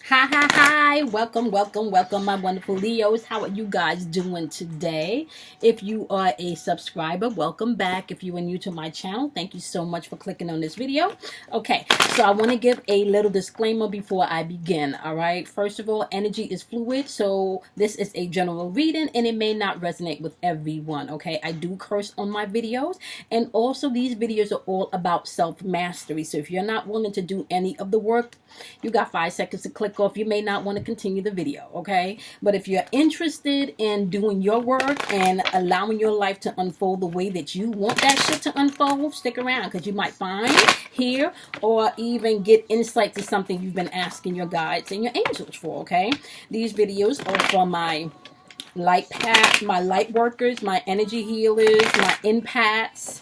Hi, hi, hi. Welcome, welcome, welcome, my wonderful Leos. How are you guys doing today? If you are a subscriber, welcome back. If you are new to my channel, thank you so much for clicking on this video. Okay, so I want to give a little disclaimer before I begin. All right, first of all, energy is fluid, so this is a general reading and it may not resonate with everyone. Okay, I do curse on my videos, and also these videos are all about self-mastery. So if you're not willing to do any of the work, you got 5 seconds to click off. You may not want to continue the video, okay? But if you're interested in doing your work and allowing your life to unfold the way that you want that shit to unfold, stick around, because you might find, hear, or even get insight to something you've been asking your guides and your angels for, okay? These videos are for my light path, my light workers, my energy healers, my empaths,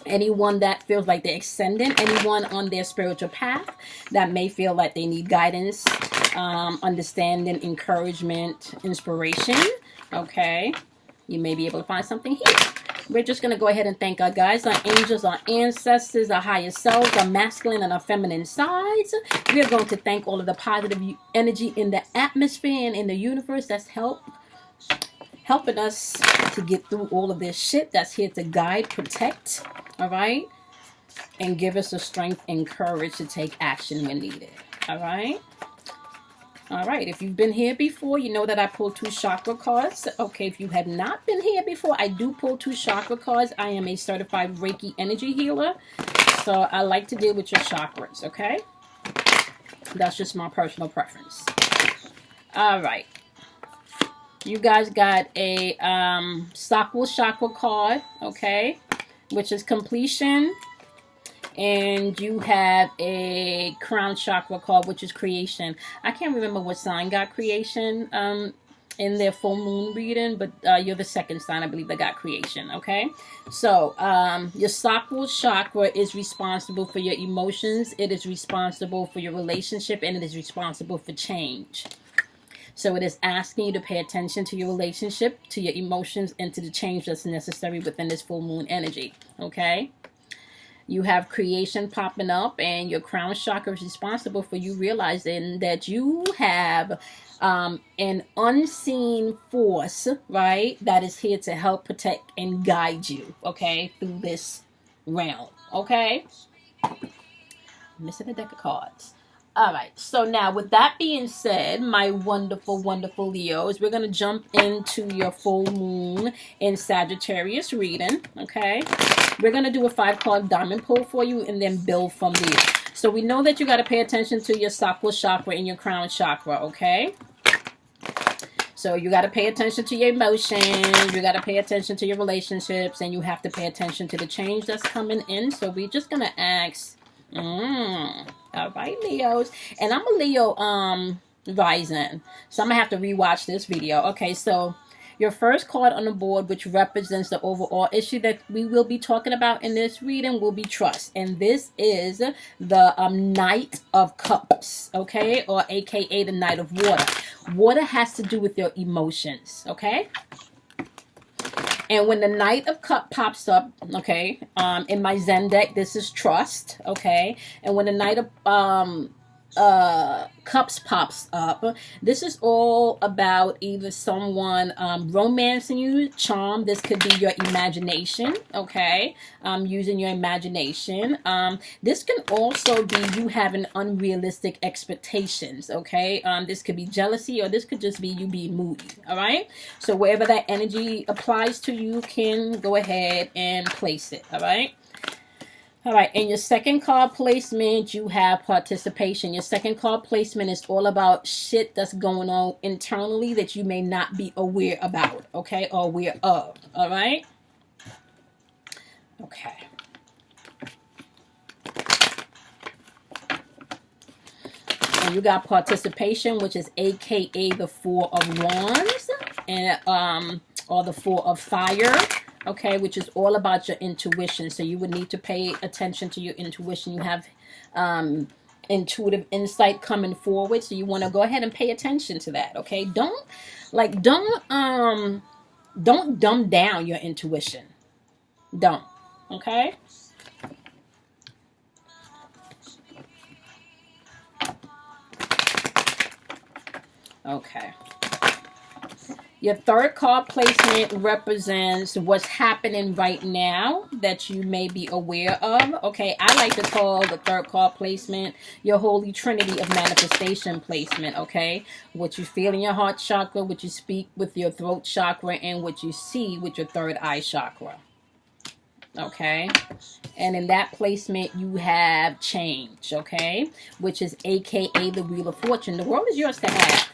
anyone that feels like they're ascending, anyone on their spiritual path that may feel like they need guidance, understanding, encouragement, inspiration. Okay, you may be able to find something here. We're just going to go ahead and thank our guides, our angels, our ancestors, our higher selves, our masculine and our feminine sides. We are going to thank all of the positive energy in the atmosphere and in the universe that's helping us to get through all of this shit, that's here to guide, protect, all right, and give us the strength and courage to take action when needed. All right. All right, if you've been here before, you know that I pull 2 chakra cards. Okay, if you have not been here before, I do pull 2 chakra cards. I am a certified Reiki energy healer, so I like to deal with your chakras, okay? That's just my personal preference. All right. You guys got a Sakura chakra card, okay, which is completion. And you have a crown chakra card, which is creation. I can't remember what sign got creation in their full moon reading, but you're the second sign, I believe, that got creation, okay? So your Sakura chakra is responsible for your emotions. It is responsible for your relationship, and it is responsible for change. So it is asking you to pay attention to your relationship, to your emotions, and to the change that's necessary within this full moon energy, okay? You have creation popping up, and your crown chakra is responsible for you realizing that you have an unseen force, right, that is here to help protect and guide you, okay, through this realm, okay? I'm missing a deck of cards. All right, so now with that being said, my wonderful, wonderful Leos, we're going to jump into your full moon in Sagittarius reading, okay? We're going to do a 5-card diamond pull for you and then build from there. So we know that you got to pay attention to your Sakura chakra and your crown chakra, okay? So you got to pay attention to your emotions, you got to pay attention to your relationships, and you have to pay attention to the change that's coming in. So we're just going to ask... all right, Leos. And I'm a Leo rising, so I'm gonna have to rewatch this video. Okay, so your first card on the board, which represents the overall issue that we will be talking about in this reading, will be trust. And this is the Knight of Cups, okay, or aka the Knight of Water. Water has to do with your emotions, okay? And when the Knight of Cup pops up, okay, in my Zen deck, this is trust, okay? And when the Knight of Cups pops up, this is all about either someone romancing you, charm. This could be your imagination, okay? Using your imagination. This can also be you having unrealistic expectations, okay? This could be jealousy, or this could just be you being moody, all right? So wherever that energy applies to, you can go ahead and place it, all right? All right, in your second card placement, you have participation. Your second card placement is all about shit that's going on internally that you may not be aware about, okay, or aware of, all right? Okay. And you got participation, which is aka the 4 of Wands, and or the 4 of Fire. Okay, which is all about your intuition. So you would need to pay attention to your intuition. You have intuitive insight coming forward, so you want to go ahead and pay attention to that. Okay, don't dumb down your intuition. Don't. Okay. Okay. Your third card placement represents what's happening right now that you may be aware of. Okay, I like to call the third card placement your holy trinity of manifestation placement. Okay, what you feel in your heart chakra, what you speak with your throat chakra, and what you see with your third eye chakra. Okay, and in that placement you have change. Okay, which is aka the wheel of fortune. The world is yours to have.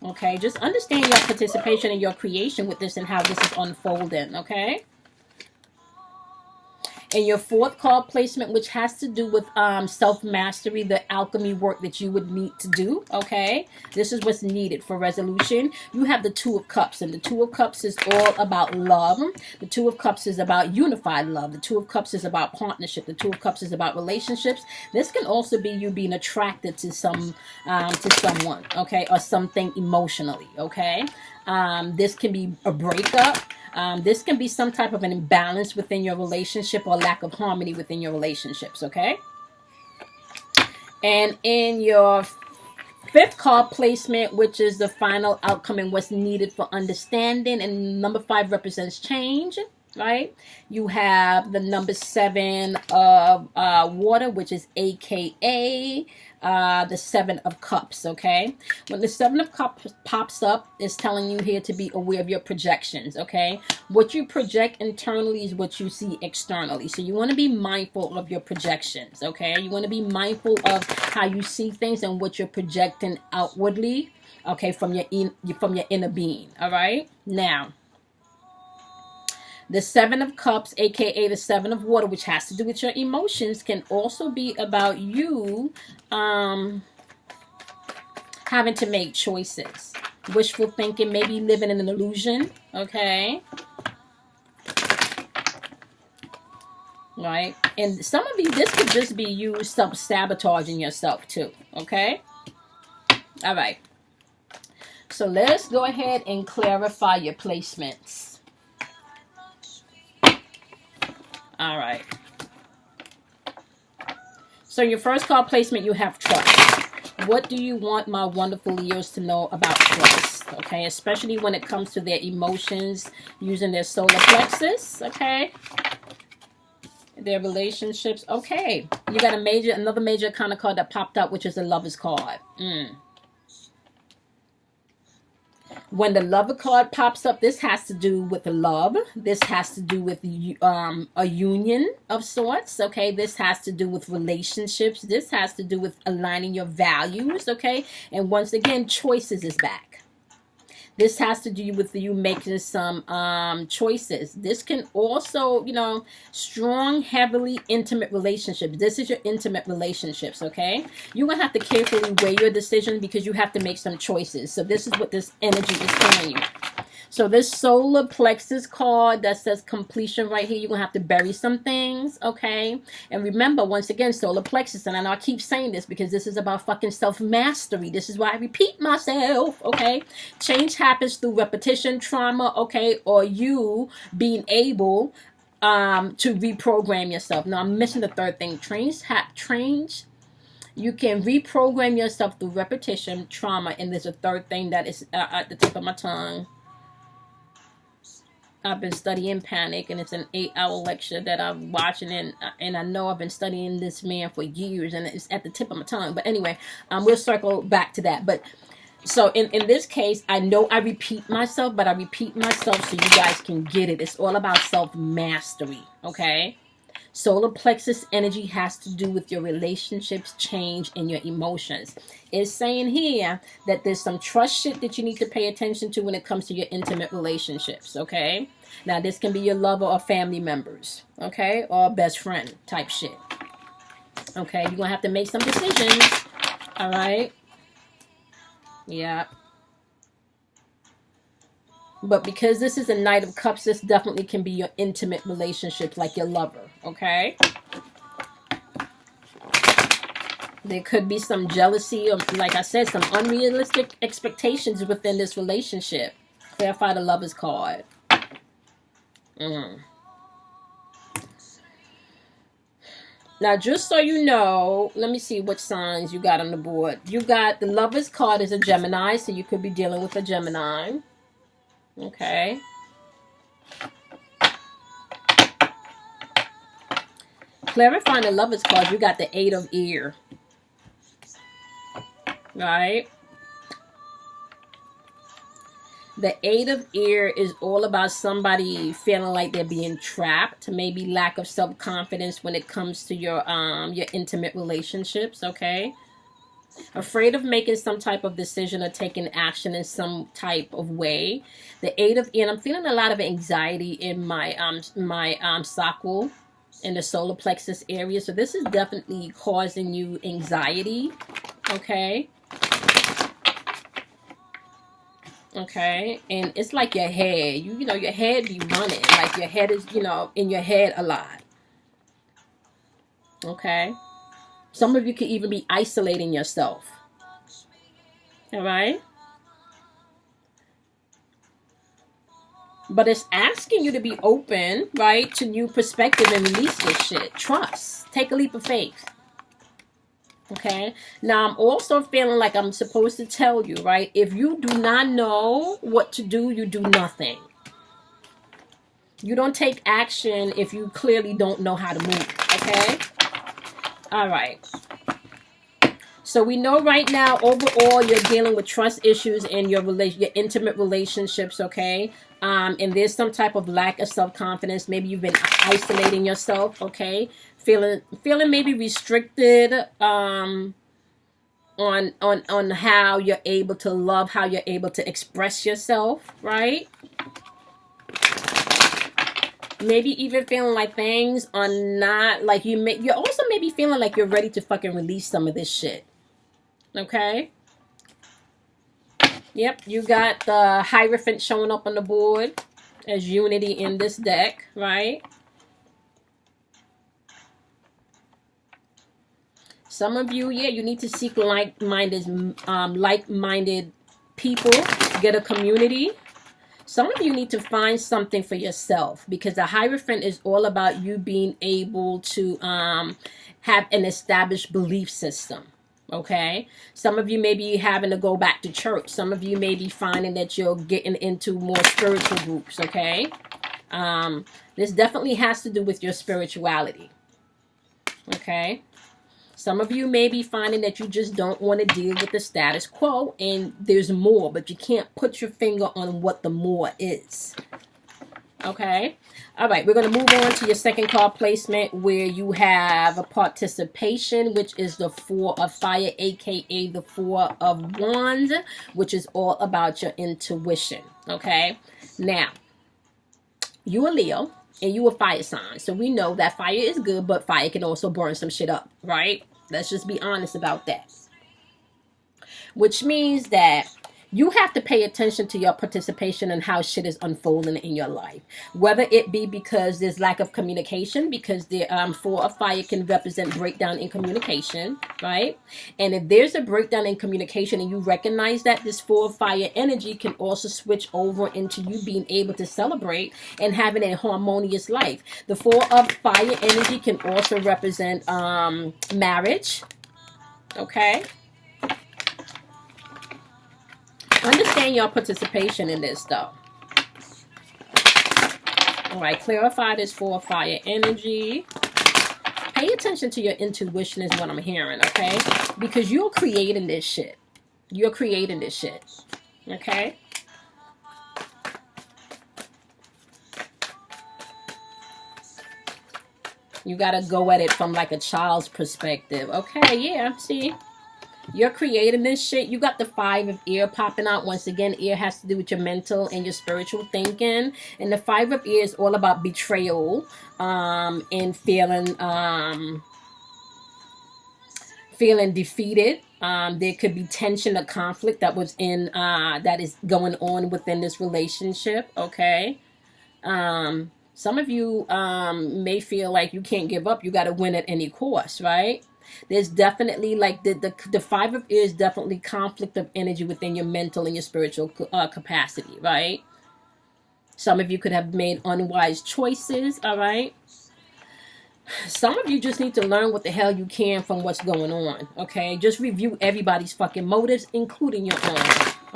Okay, just understand your participation in your creation with this and how this is unfolding. Okay. And your fourth card placement, which has to do with self-mastery, the alchemy work that you would need to do, okay? This is what's needed for resolution. You have the Two of Cups, and the Two of Cups is all about love. The Two of Cups is about unified love. The Two of Cups is about partnership. The Two of Cups is about relationships. This can also be you being attracted to someone, okay, or something emotionally, okay? This can be a breakup. This can be some type of an imbalance within your relationship or lack of harmony within your relationships, okay? And in your fifth card placement, which is the final outcome and what's needed for understanding, and number 5 represents change, right? You have the number 7 of water, which is aka the 7 of cups. Okay, when the 7 of cups pops up, it's telling you here to be aware of your projections. Okay, what you project internally is what you see externally, so you want to be mindful of your projections. Okay, you want to be mindful of how you see things and what you're projecting outwardly, okay, from your inner being. All right, now the 7 of Cups, aka the 7 of Water, which has to do with your emotions, can also be about you having to make choices. Wishful thinking, maybe living in an illusion, okay? Right? And some of you, this could just be you self-sabotaging yourself too, okay? All right. So let's go ahead and clarify your placements. All right. So your first card placement, you have trust. What do you want my wonderful Leos to know about trust? Okay, especially when it comes to their emotions, using their solar plexus. Okay, their relationships. Okay, you got another major kind of card that popped up, which is the Lover's card. When the Lover card pops up, this has to do with love. This has to do with a union of sorts, okay? This has to do with relationships. This has to do with aligning your values, okay? And once again, choices is back. This has to do with you making some choices. This can also, strong, heavily intimate relationships. This is your intimate relationships, okay? You're going to have to carefully weigh your decision because you have to make some choices. So this is what this energy is telling you. So this solar plexus card that says completion right here, you're going to have to bury some things, okay? And remember, once again, solar plexus, and I know I keep saying this because this is about fucking self-mastery. This is why I repeat myself, okay? Change happens through repetition, trauma, okay? Or you being able to reprogram yourself. Now, I'm missing the third thing. You can reprogram yourself through repetition, trauma, and there's a third thing that is at the tip of my tongue. I've been studying panic, and it's an 8-hour lecture that I'm watching, and I know I've been studying this man for years, and it's at the tip of my tongue. But anyway, we'll circle back to that. But so in this case, I know I repeat myself, but I repeat myself so you guys can get it. It's all about self-mastery, okay? Solar plexus energy has to do with your relationships, change, and your emotions. It's saying here that there's some trust shit that you need to pay attention to when it comes to your intimate relationships, okay? Now, this can be your lover or family members, okay? Or best friend type shit. Okay, you're going to have to make some decisions, all right? Yeah. But because this is a Knight of Cups, this definitely can be your intimate relationships, like your lover, okay? There could be some jealousy or, like I said, some unrealistic expectations within this relationship. Clarify the Lover's card. Now, just so you know, let me see what signs you got on the board. You got the Lover's card is a Gemini, so you could be dealing with a Gemini. Okay. Clarifying the Lover's card, you got the Eight of Ear. Right? The Eight of Ear is all about somebody feeling like they're being trapped, maybe lack of self-confidence when it comes to your intimate relationships, okay? Afraid of making some type of decision or taking action in some type of way. The Eight of Ear, I'm feeling a lot of anxiety in my sacral, in the solar plexus area. So this is definitely causing you anxiety, okay? Okay, and it's like your head, you know, your head be running, like your head is, you know, in your head a lot. Okay, some of you could even be isolating yourself. All right, but it's asking you to be open, right, to new perspective and release this shit. Trust, take a leap of faith. Okay, now I'm also feeling like I'm supposed to tell you, right, if you do not know what to do, you do nothing. You don't take action if you clearly don't know how to move, okay? All right. So we know right now, overall, you're dealing with trust issues in your intimate relationships, okay? And there's some type of lack of self-confidence. Maybe you've been isolating yourself, okay? Feeling maybe restricted on how you're able to love, how you're able to express yourself, right? Maybe even feeling like things are not like you're also maybe feeling like you're ready to fucking release some of this shit. Okay? Yep, you got the Hierophant showing up on the board as unity in this deck, right? Some of you, yeah, you need to seek like-minded people, get a community. Some of you need to find something for yourself, because the Hierophant is all about you being able to have an established belief system. Okay, some of you may be having to go back to church. Some of you may be finding that you're getting into more spiritual groups. Okay, this definitely has to do with your spirituality. Okay, some of you may be finding that you just don't want to deal with the status quo and there's more, but you can't put your finger on what the more is. Okay. All right. We're going to move on to your second card placement, where you have a participation, which is the Four of Fire, aka the Four of Wands, which is all about your intuition. Okay. Now, you are Leo and you are fire sign. So we know that fire is good, but fire can also burn some shit up, right? Let's just be honest about that. Which means that you have to pay attention to your participation and how shit is unfolding in your life. Whether it be because there's lack of communication, because the Four of Fire can represent breakdown in communication, right? And if there's a breakdown in communication and you recognize that, this Four of Fire energy can also switch over into you being able to celebrate and having a harmonious life. The Four of Fire energy can also represent marriage, okay? Understand your participation in this, though. All right, clarify this Four of Fire energy. Pay attention to your intuition is what I'm hearing, okay? Because you're creating this shit. You're creating this shit, okay? You got to go at it from like a child's perspective. Okay, yeah, see? You're creating this shit. You got the Five of Ear popping out. Once again, ear has to do with your mental and your spiritual thinking. And the Five of Ear is all about betrayal and feeling defeated. There could be tension or conflict that was that is going on within this relationship. Okay. Some of you may feel like you can't give up. You got to win at any cost, right? There's definitely like the Five of Ears, definitely conflict of energy within your mental and your spiritual capacity, right? Some of you could have made unwise choices, all right? Some of you just need to learn what the hell you can from what's going on, okay? Just review everybody's fucking motives, including your own,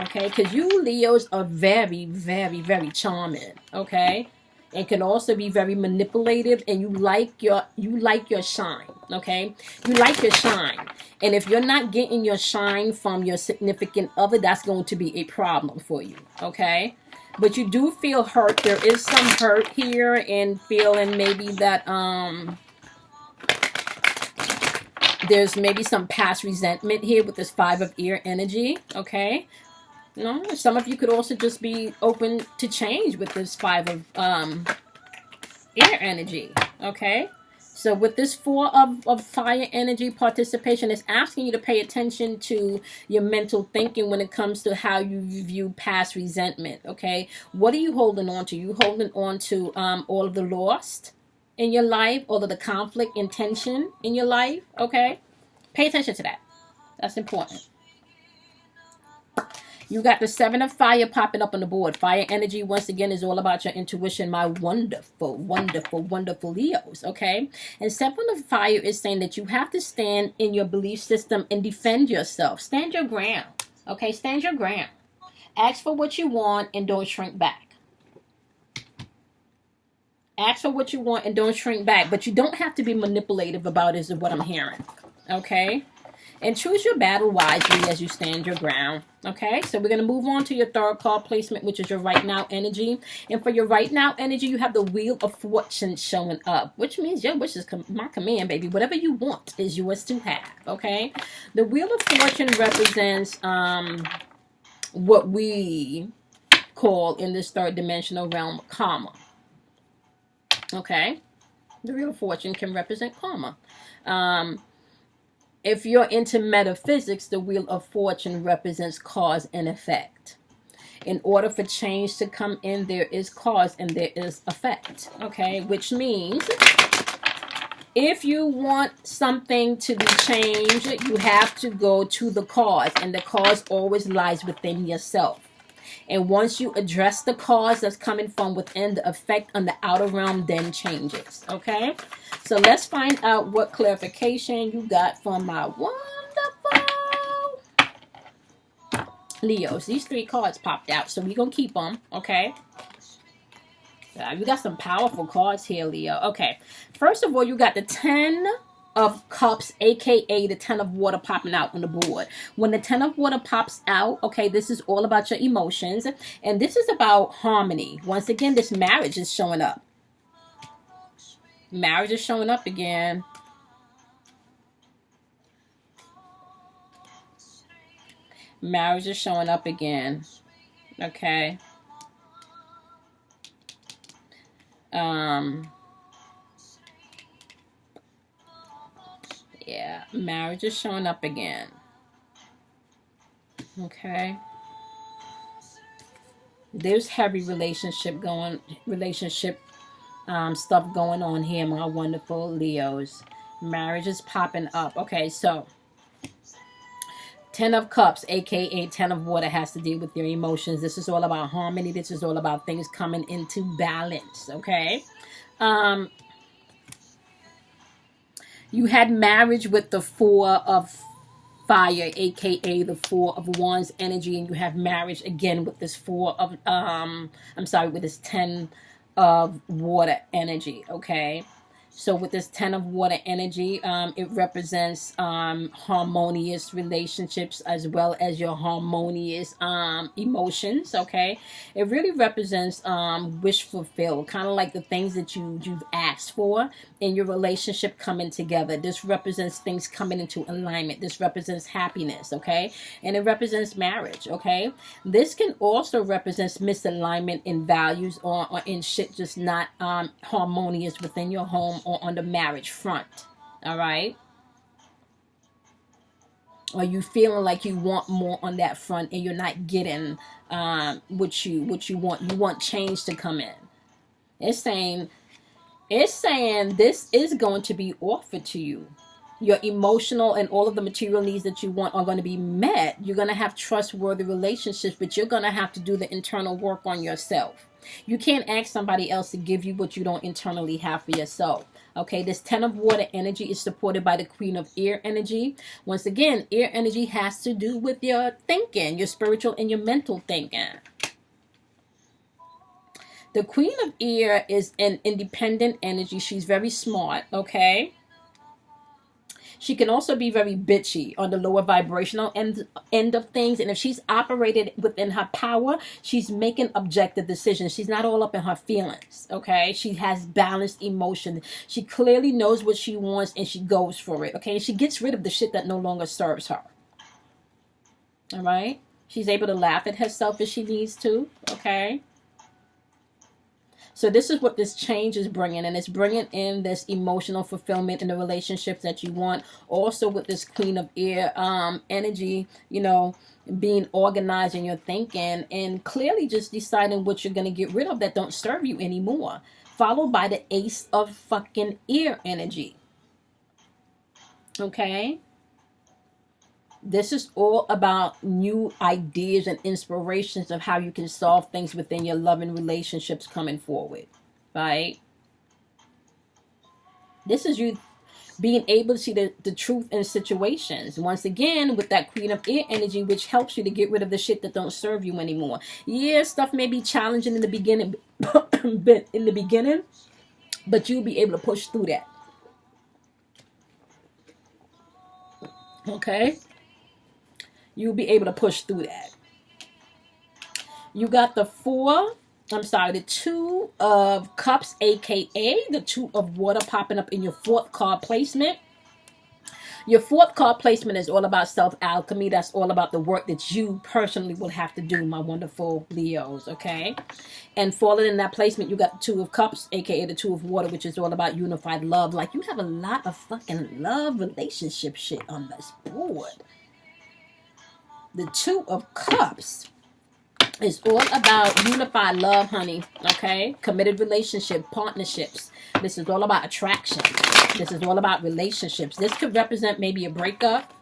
okay? Because you Leos are very, very, very charming, okay? And can also be very manipulative, and you like your shine, okay? You like your shine. And if you're not getting your shine from your significant other, that's going to be a problem for you, okay? But you do feel hurt. There is some hurt here, and feeling maybe that there's maybe some past resentment here with this Five of Air energy, okay? You know, some of you could also just be open to change with this Five of Air energy, okay? So with this Four of Fire energy, participation is asking you to pay attention to your mental thinking when it comes to how you view past resentment, okay? What are you holding on to? You holding on to all of the lost in your life, all of the conflict and tension in your life, okay? Pay attention to that. That's important. You got the Seven of Fire popping up on the board. Fire energy, once again, is all about your intuition, my wonderful, wonderful, wonderful Leos, okay? And Seven of Fire is saying that you have to stand in your belief system and defend yourself. Stand your ground, okay? Stand your ground. Ask for what you want and don't shrink back. Ask for what you want and don't shrink back. But you don't have to be manipulative about it, is what I'm hearing, okay? And choose your battle wisely as you stand your ground. Okay, so we're going to move on to your third card placement, which is your right now energy. And for your right now energy, you have the Wheel of Fortune showing up, which means your wish is my command, baby. Whatever you want is yours to have. Okay, the Wheel of Fortune represents what we call in this third dimensional realm karma. Okay, the Wheel of Fortune can represent karma. If you're into metaphysics, the Wheel of Fortune represents cause and effect. In order for change to come in, there is cause and there is effect. Okay, which means if you want something to be changed, you have to go to the cause, and the cause always lies within yourself. And once you address the cause that's coming from within, the effect on the outer realm then changes. Okay? So let's find out what clarification you got from my wonderful Leos. These three cards popped out, so we're going to keep them. Okay? You got some powerful cards here, Leo. Okay. First of all, you got the 10 of Cups, aka the 10 of Water popping out on the board. When the 10 of Water pops out, okay, this is all about your emotions, and this is about harmony. Once again, this marriage is showing up. Marriage is showing up again. Marriage is showing up again. Okay. Yeah, marriage is showing up again. Okay. There's heavy relationship stuff going on here, my wonderful Leos. Marriage is popping up. Okay, so 10 of Cups, aka 10 of Water, has to deal with your emotions. This is all about harmony. This is all about things coming into balance. Okay. You had marriage with the 4 of Fire, aka the 4 of Wands energy, and you have marriage again with this 4 of with this 10 of Water energy. Okay, so with this 10 of Water energy, it represents harmonious relationships as well as your harmonious emotions. Okay, it really represents wish fulfilled, kind of like the things that you've asked for in your relationship coming together. This represents things coming into alignment. This represents happiness, okay? And it represents marriage, okay? This can also represent misalignment in values or in shit just not harmonious within your home or on the marriage front, all right? Or you feeling like you want more on that front and you're not getting what you want. You want change to come in. It's saying this is going to be offered to you. Your emotional and all of the material needs that you want are going to be met. You're going to have trustworthy relationships, but you're going to have to do the internal work on yourself. You can't ask somebody else to give you what you don't internally have for yourself. Okay, this 10 of water energy is supported by the Queen of Air energy. Once again, air energy has to do with your thinking, your spiritual and your mental thinking. The Queen of Air is an independent energy. She's very smart, okay? She can also be very bitchy on the lower vibrational end of things. And if she's operated within her power, she's making objective decisions. She's not all up in her feelings, okay? She has balanced emotion. She clearly knows what she wants and she goes for it, okay? And she gets rid of the shit that no longer serves her, all right? She's able to laugh at herself if she needs to, okay? So this is what this change is bringing, and it's bringing in this emotional fulfillment in the relationships that you want. Also with this Queen of Air energy, you know, being organized in your thinking and clearly just deciding what you're going to get rid of that don't serve you anymore. Followed by the Ace of fucking Air energy. Okay? This is all about new ideas and inspirations of how you can solve things within your loving relationships coming forward, right? This is you being able to see the truth in situations. Once again, with that Queen of Air energy, which helps you to get rid of the shit that don't serve you anymore. Yeah, stuff may be challenging in the beginning, but you'll be able to push through that. Okay? You'll be able to push through that. You got the Two of Cups, aka the Two of Water, popping up in your fourth card placement. Your fourth card placement is all about self-alchemy. That's all about the work that you personally will have to do, my wonderful Leos, okay? And falling in that placement, you got the Two of Cups, aka the Two of Water, which is all about unified love. Like, you have a lot of fucking love relationship shit on this board. The Two of Cups is all about unified love, honey, okay? Committed relationship, partnerships. This is all about attraction. This is all about relationships. This could represent maybe a breakup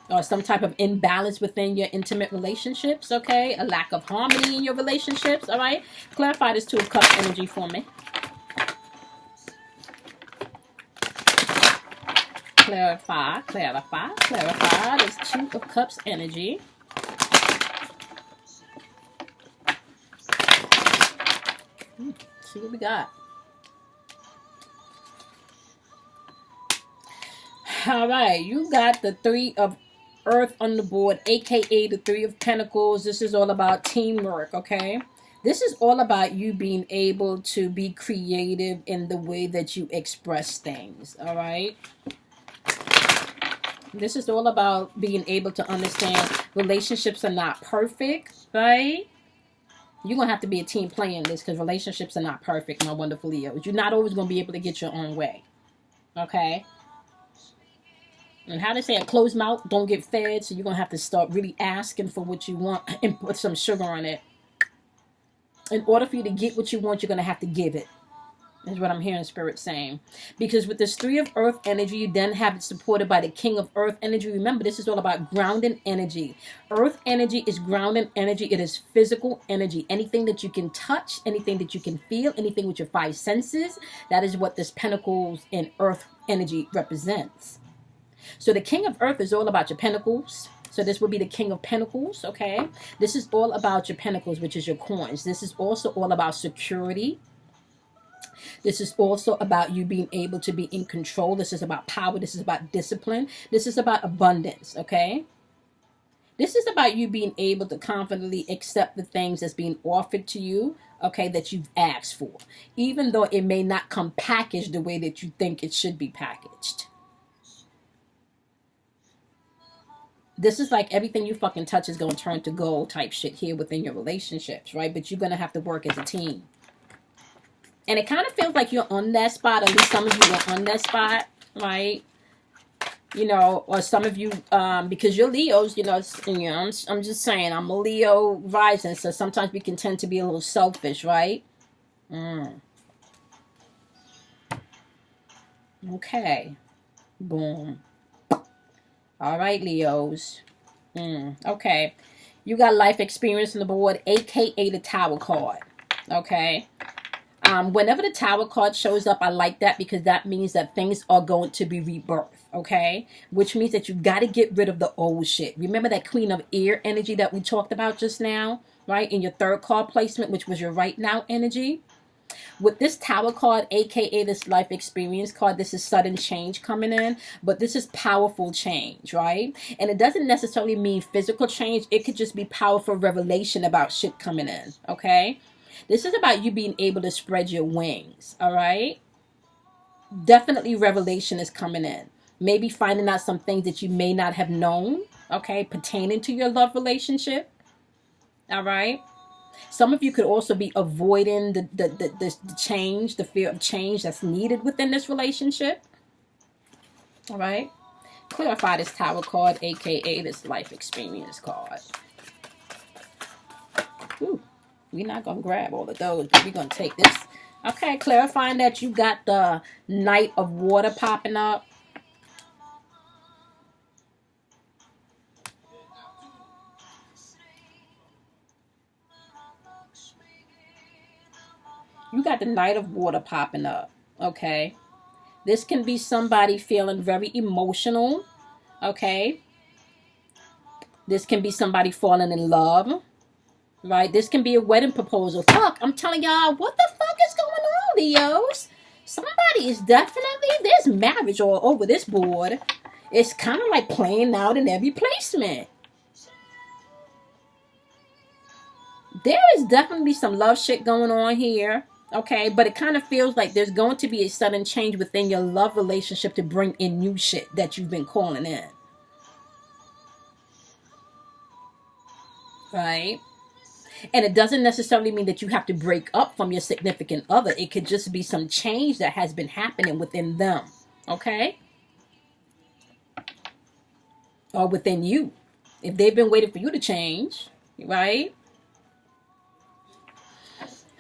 or some type of imbalance within your intimate relationships, okay? A lack of harmony in your relationships, all right? Clarify this Two of Cups energy for me. Clarify this Two of Cups energy. See what we got. All right, you got the Three of Earth on the board, aka the Three of Pentacles. This is all about teamwork, okay? This is all about you being able to be creative in the way that you express things, all right? This is all about being able to understand relationships are not perfect, right? You're going to have to be a team player in this because relationships are not perfect, my wonderful Leos. You're not always going to be able to get your own way. Okay? And how they say a closed mouth don't get fed, so you're going to have to start really asking for what you want and put some sugar on it. In order for you to get what you want, you're going to have to give it. Is what I'm hearing Spirit saying. Because with this Three of Earth energy, you then have it supported by the King of Earth energy. Remember, this is all about grounding energy. Earth energy is grounding energy. It is physical energy. Anything that you can touch, anything that you can feel, anything with your five senses, that is what this Pentacles and Earth energy represents. So the King of Earth is all about your pentacles. So this would be the King of Pentacles, okay? This is all about your pentacles, which is your coins. This is also all about security. This is also about you being able to be in control. This is about power. This is about discipline. This is about abundance, okay? This is about you being able to confidently accept the things that's being offered to you, okay, that you've asked for, even though it may not come packaged the way that you think it should be packaged. This is like everything you fucking touch is going to turn to gold type shit here within your relationships, right? But you're going to have to work as a team. And it kind of feels like you're on that spot. At least some of you are on that spot, right? You know, or some of you, because you're Leos, I'm just saying, I'm a Leo rising, so sometimes we can tend to be a little selfish, right? Okay. Boom. All right, Leos. Okay. You got life experience on the board, aka the Tower card. Okay. Whenever the Tower card shows up, I like that because that means that things are going to be rebirthed, okay? Which means that you got to get rid of the old shit. Remember that Queen of Air energy that we talked about just now, right? In your third card placement, which was your right now energy. With this Tower card, aka this life experience card, this is sudden change coming in, but this is powerful change, right? And it doesn't necessarily mean physical change. It could just be powerful revelation about shit coming in, okay? This is about you being able to spread your wings, all right? Definitely revelation is coming in. Maybe finding out some things that you may not have known, okay, pertaining to your love relationship, all right? Some of you could also be avoiding the change, the fear of change that's needed within this relationship. All right. Clarify this Tower card, aka this life experience card. Ooh, we're not going to grab all of those, but we're going to take this. Okay, clarifying that you got the Knight of Water popping up. You got the Knight of Water popping up, okay? This can be somebody feeling very emotional, okay? This can be somebody falling in love, right? This can be a wedding proposal. Fuck, I'm telling y'all, what the fuck is going on, Leos? Somebody is definitely, there's marriage all over this board. It's kind of like playing out in every placement. There is definitely some love shit going on here. Okay, but it kind of feels like there's going to be a sudden change within your love relationship to bring in new shit that you've been calling in. Right? And it doesn't necessarily mean that you have to break up from your significant other. It could just be some change that has been happening within them. Okay? Or within you. If they've been waiting for you to change. Right?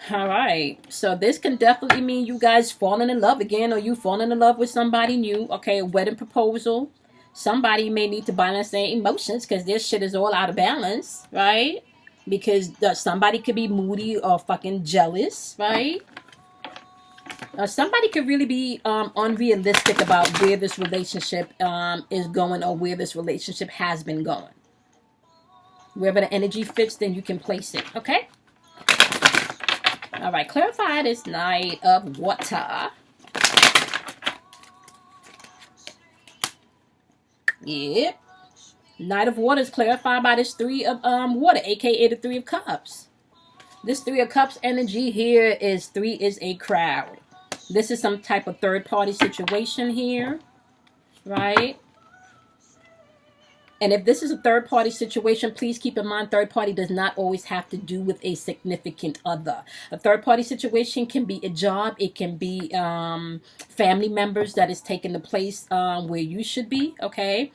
All right, so this can definitely mean you guys falling in love again, or you falling in love with somebody new. Okay, a wedding proposal. Somebody may need to balance their emotions because their shit is all out of balance, right? Because somebody could be moody or fucking jealous, right? Somebody could really be unrealistic about where this relationship is going, or where this relationship has been going. Wherever the energy fits, then you can place it, okay? All right, clarify this Knight of Water. Yep. Knight of Water is clarified by this Three of Water, aka the Three of Cups. This Three of Cups energy here is three is a crowd. This is some type of third-party situation here, right? And if this is a third-party situation, please keep in mind third-party does not always have to do with a significant other. A third-party situation can be a job. It can be family members that is taking the place where you should be, okay?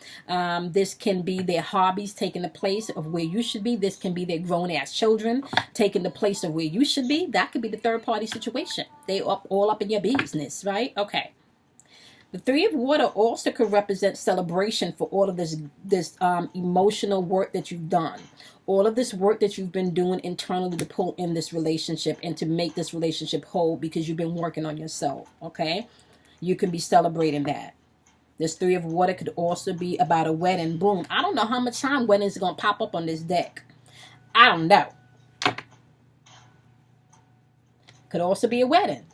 This can be their hobbies taking the place of where you should be. This can be their grown-ass children taking the place of where you should be. That could be the third-party situation. They all up in your business, right? Okay. The Three of Water also could represent celebration for all of this emotional work that you've done. All of this work that you've been doing internally to pull in this relationship and to make this relationship whole because you've been working on yourself, okay? You can be celebrating that. This Three of Water could also be about a wedding. Boom. I don't know how much time weddings are going to pop up on this deck. I don't know. Could also be a wedding.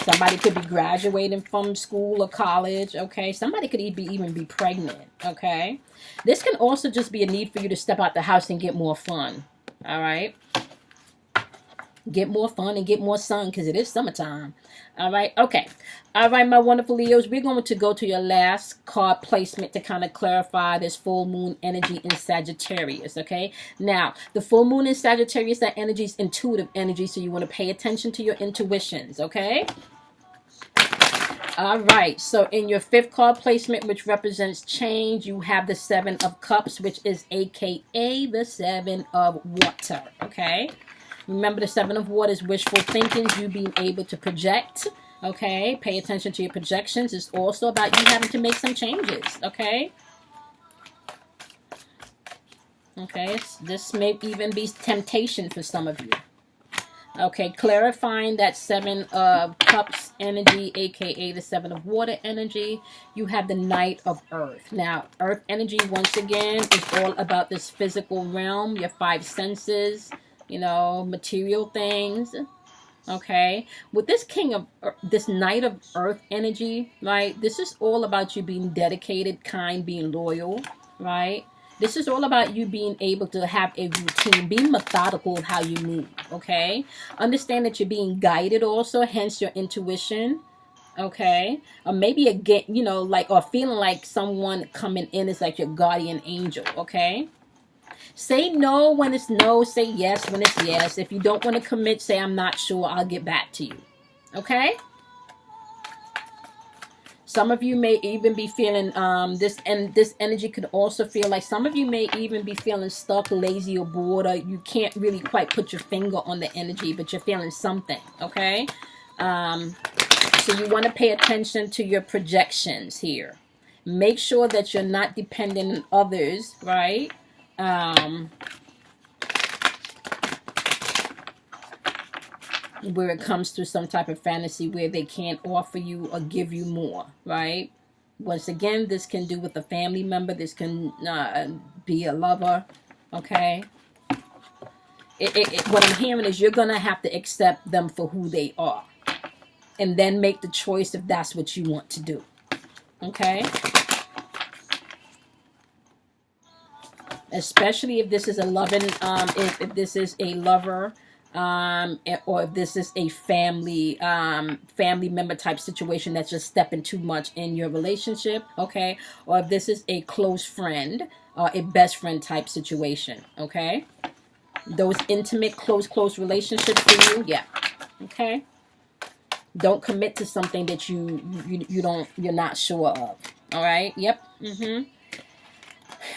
Somebody could be graduating from school or college, okay? Somebody could even be pregnant, okay? This can also just be a need for you to step out the house and get more fun, all right? Get more fun and get more sun because it is summertime, all right? Okay. All right, my wonderful Leos, we're going to go to your last card placement to kind of clarify this full moon energy in Sagittarius, okay? Now, the full moon in Sagittarius, that energy is intuitive energy, so you want to pay attention to your intuitions, okay? All right, so in your fifth card placement, which represents change, you have the Seven of Cups, which is aka the Seven of Water, okay? Remember, the Seven of Water is wishful thinking, you being able to project, okay? Pay attention to your projections. It's also about you having to make some changes, okay? Okay, this may even be temptation for some of you. Okay, clarifying that 7 of Cups energy, aka the 7 of Water energy. You have the Knight of Earth. Now, Earth energy, once again, is all about this physical realm, your 5 senses, you know, material things. Okay, with this this Knight of Earth energy, right? This is all about you being dedicated, kind, being loyal, right? This is all about you being able to have a routine, being methodical of how you move, okay? Understand that you're being guided also, hence your intuition, okay? Or maybe again, you know, like, or feeling like someone coming in is like your guardian angel, okay? Say no when it's no, say yes when it's yes. If you don't want to commit, say I'm not sure, I'll get back to you, okay? Some of you may even be feeling this, and this energy could also feel like some of you may even be feeling stuck, lazy, or bored, or you can't really quite put your finger on the energy, but you're feeling something, okay? So you want to pay attention to your projections here. Make sure that you're not dependent on others, right? Where it comes to some type of fantasy where they can't offer you or give you more, right? Once again, this can do with a family member. This can be a lover, okay? What I'm hearing is you're going to have to accept them for who they are. And then make the choice if that's what you want to do, okay? Especially if this is a loving, if this is a lover, or if this is a family member type situation that's just stepping too much in your relationship, okay? Or if this is a close friend or a best friend type situation, okay? Those intimate, close relationships for you, yeah, okay? Don't commit to something that you're not sure of, all right? Yep.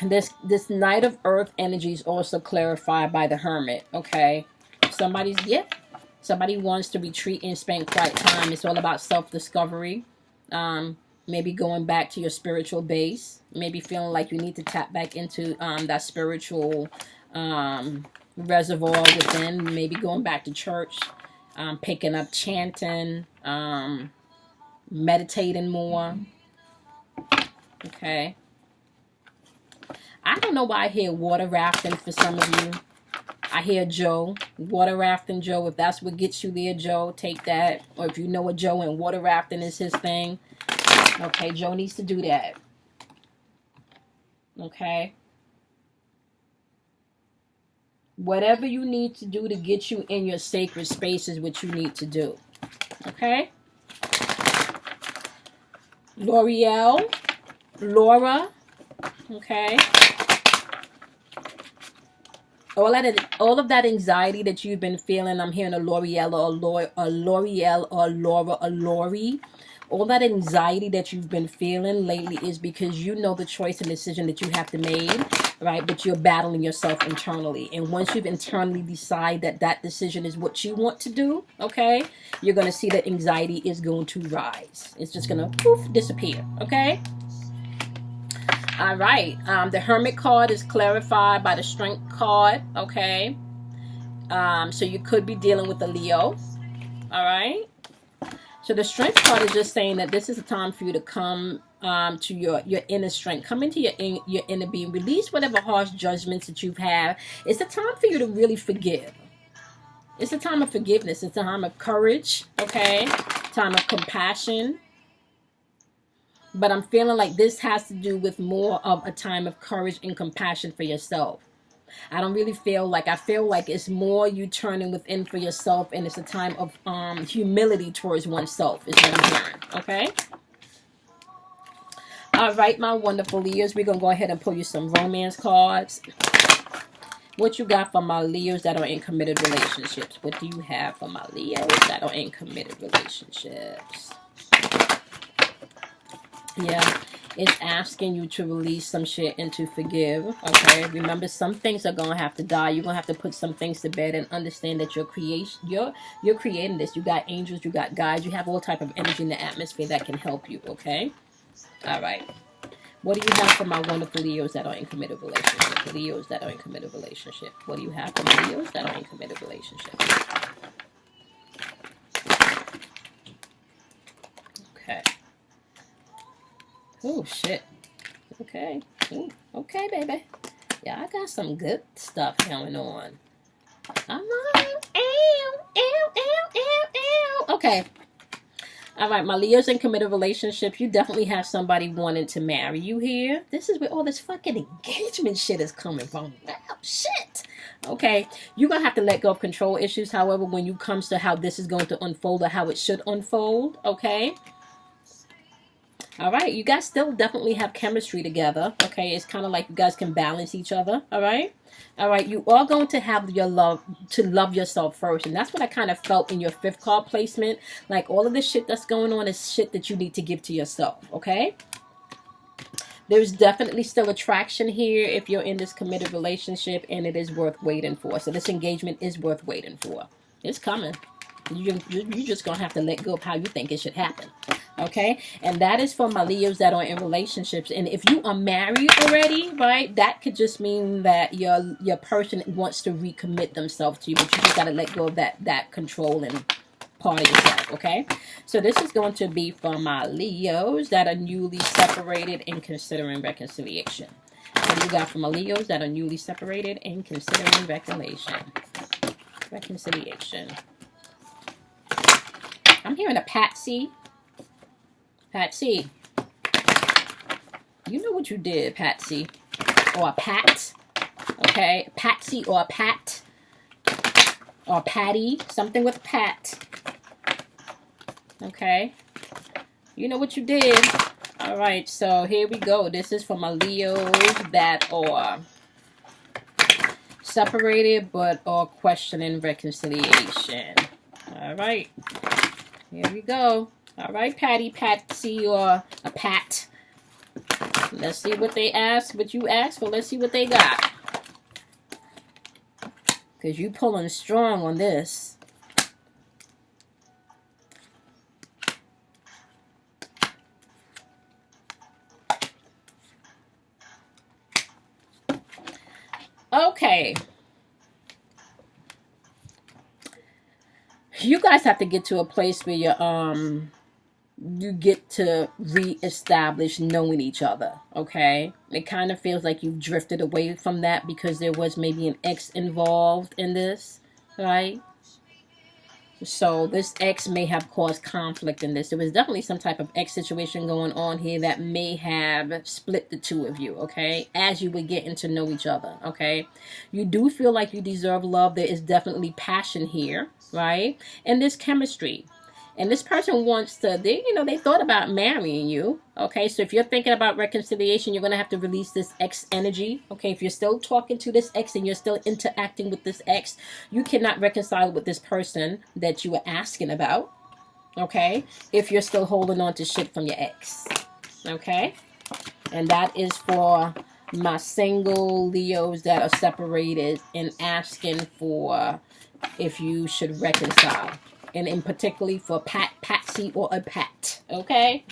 This Knight of Earth energy is also clarified by the Hermit, okay? Somebody wants to retreat and spend quiet time. It's all about self-discovery. Maybe going back to your spiritual base. Maybe feeling like you need to tap back into that spiritual reservoir within. Maybe going back to church, picking up chanting, meditating more. Okay. I don't know why I hear water rafting for some of you. I hear Joe, water rafting Joe. If that's what gets you there, Joe, take that. Or if you know a Joe and water rafting is his thing, okay, Joe needs to do that. Okay. Whatever you need to do to get you in your sacred space is what you need to do. Okay. Laura. Okay. All of that anxiety that you've been feeling, I'm hearing a L'Oreal or Lori. All that anxiety that you've been feeling lately is because you know the choice and decision that you have to make, right? But you're battling yourself internally. And once you've internally decided that that decision is what you want to do, okay, you're going to see that anxiety is going to rise. It's just going to poof, disappear, okay? All right. The Hermit card is clarified by the Strength card. Okay. So you could be dealing with a Leo. All right. So the Strength card is just saying that this is a time for you to come to your inner strength. Come into your inner being. Release whatever harsh judgments that you've had. It's a time for you to really forgive. It's a time of forgiveness. It's a time of courage. Okay. Time of compassion. But I'm feeling like this has to do with more of a time of courage and compassion for yourself. I don't really feel like, I feel like it's more you turning within for yourself, and it's a time of humility towards oneself is what I'm hearing. Okay? All right, my wonderful Leos. We're going to go ahead and pull you some romance cards. What you got for my Leos that are in committed relationships? What do you have for my Leos that are in committed relationships? Yeah, it's asking you to release some shit and to forgive. Okay, remember, some things are gonna have to die. You're gonna have to put some things to bed and understand that you're creating this. You got angels, you got guides, you have all type of energy in the atmosphere that can help you. Okay, all right. What do you have for my wonderful Leos that are in committed relationships? Leos that are in committed relationships. What do you have for my Leos that are in committed relationships? Okay. Oh, shit. Okay. Ooh, okay, baby. Yeah, I got some good stuff going on. I'm on. Ew, ew, ew, ew, ew. Okay. All right, my Leos in committed relationships, you definitely have somebody wanting to marry you here. This is where all this fucking engagement shit is coming from. Wow, shit. Okay, you're going to have to let go of control issues, however, when it comes to how this is going to unfold or how it should unfold, okay? All right, you guys still definitely have chemistry together, okay? It's kind of like you guys can balance each other, all right? All right, you are going to have your love yourself first, and that's what I kind of felt in your 5th card placement. Like, all of this shit that's going on is shit that you need to give to yourself, okay? There's definitely still attraction here if you're in this committed relationship, and it is worth waiting for. So this engagement is worth waiting for. It's coming. You're just going to have to let go of how you think it should happen. Okay, and that is for my Leos that are in relationships. And if you are married already, right, that could just mean that your person wants to recommit themselves to you, but you just got to let go of that controlling part of yourself. Okay, so this is going to be for my Leos that are newly separated and considering reconciliation. What do you got for my Leos that are newly separated and considering reconciliation? I'm hearing a Patsy. Patsy, you know what you did, Patsy, or a Pat, okay, Patsy or a Pat, or Patty, something with Pat, okay, you know what you did. All right, so here we go. This is for my Leos that are separated but are questioning reconciliation. All right, here we go. All right, Patty, Patsy, or a Pat. Let's see what they ask, what you asked for. Let's see what they got. Because you pulling strong on this. Okay. You guys have to get to a place where you get to reestablish knowing each other, okay? It kind of feels like you've drifted away from that because there was maybe an ex involved in this, right? So this ex may have caused conflict in this. There was definitely some type of ex situation going on here that may have split the two of you, okay? As you were getting to know each other, okay? You do feel like you deserve love. There is definitely passion here, right? And there's chemistry. And this person wants to, they thought about marrying you. Okay, so if you're thinking about reconciliation, you're going to have to release this ex energy. Okay, if you're still talking to this ex and you're still interacting with this ex, you cannot reconcile with this person that you were asking about. Okay, if you're still holding on to shit from your ex. Okay, and that is for my single Leos that are separated and asking for if you should reconcile. And in particularly for Patsy, or a Pat. Okay?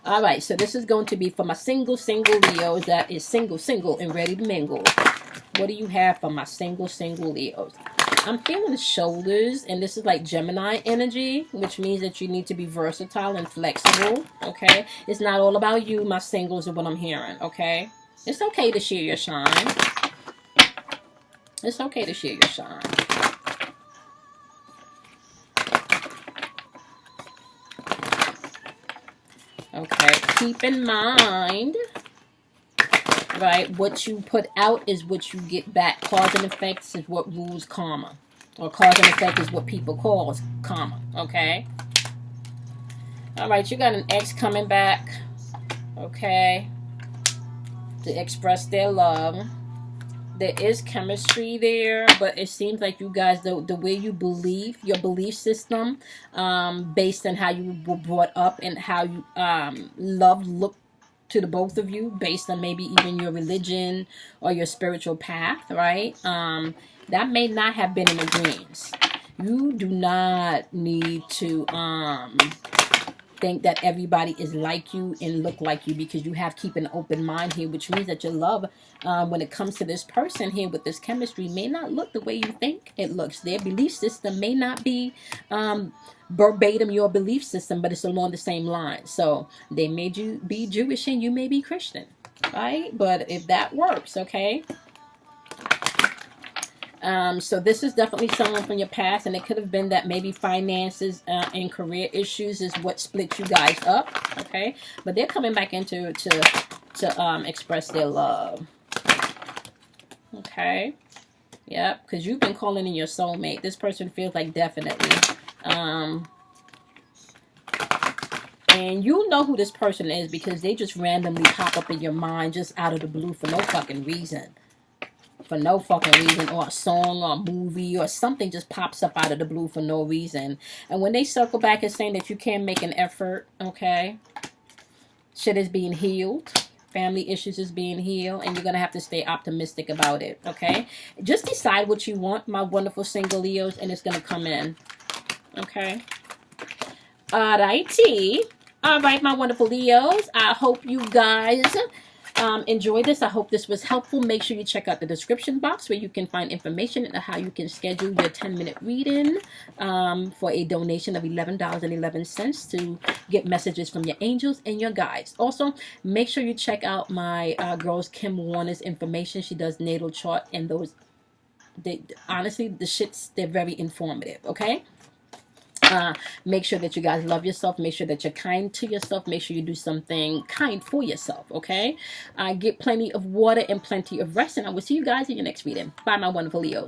All right. So this is going to be for my single Leos that is single, and ready to mingle. What do you have for my single Leos? I'm feeling shoulders. And this is like Gemini energy. Which means that you need to be versatile and flexible. Okay? It's not all about you, my singles, is what I'm hearing. Okay? It's okay to share your shine. It's okay to share your shine. Okay, keep in mind, right, what you put out is what you get back. Cause and effects is what rules karma. Or cause and effect is what people call karma, okay? All right, you got an ex coming back, okay, to express their love. There is chemistry there, but it seems like you guys, the way you believe, your belief system, based on how you were brought up and how you love looked to the both of you, based on maybe even your religion or your spiritual path, right? That may not have been in agreement. You do not need to think that everybody is like you and look like you, because you have keep an open mind here, which means that your love, when it comes to this person here with this chemistry, may not look the way you think it looks. Their belief system may not be verbatim your belief system, but it's along the same line. So they made you be Jewish and you may be Christian, right? But if that works, okay. So this is definitely someone from your past, and it could have been that maybe finances and career issues is what split you guys up, okay? But they're coming back into to express their love, okay? Yep, because you've been calling in your soulmate. This person feels like definitely. And you know who this person is, because they just randomly pop up in your mind just out of the blue for no fucking reason. For no fucking reason, or a song or a movie or something just pops up out of the blue for no reason. And when they circle back and saying that you can't make an effort, okay, shit is being healed. Family issues is being healed, and you're going to have to stay optimistic about it, okay? Just decide what you want, my wonderful single Leos, and it's going to come in, okay? Alrighty. All right, my wonderful Leos. I hope you guys enjoy this. I hope this was helpful. Make sure you check out the description box where you can find information on how you can schedule your 10-minute reading for a donation of $11.11 to get messages from your angels and your guides. Also, make sure you check out my girls Kim Warner's information. She does natal chart, and those, honestly, the shits, they're very informative, okay? Make sure that you guys love yourself. Make sure that you're kind to yourself. Make sure you do something kind for yourself, okay? Get plenty of water and plenty of rest, and I will see you guys in your next reading. Bye, my wonderful Leos.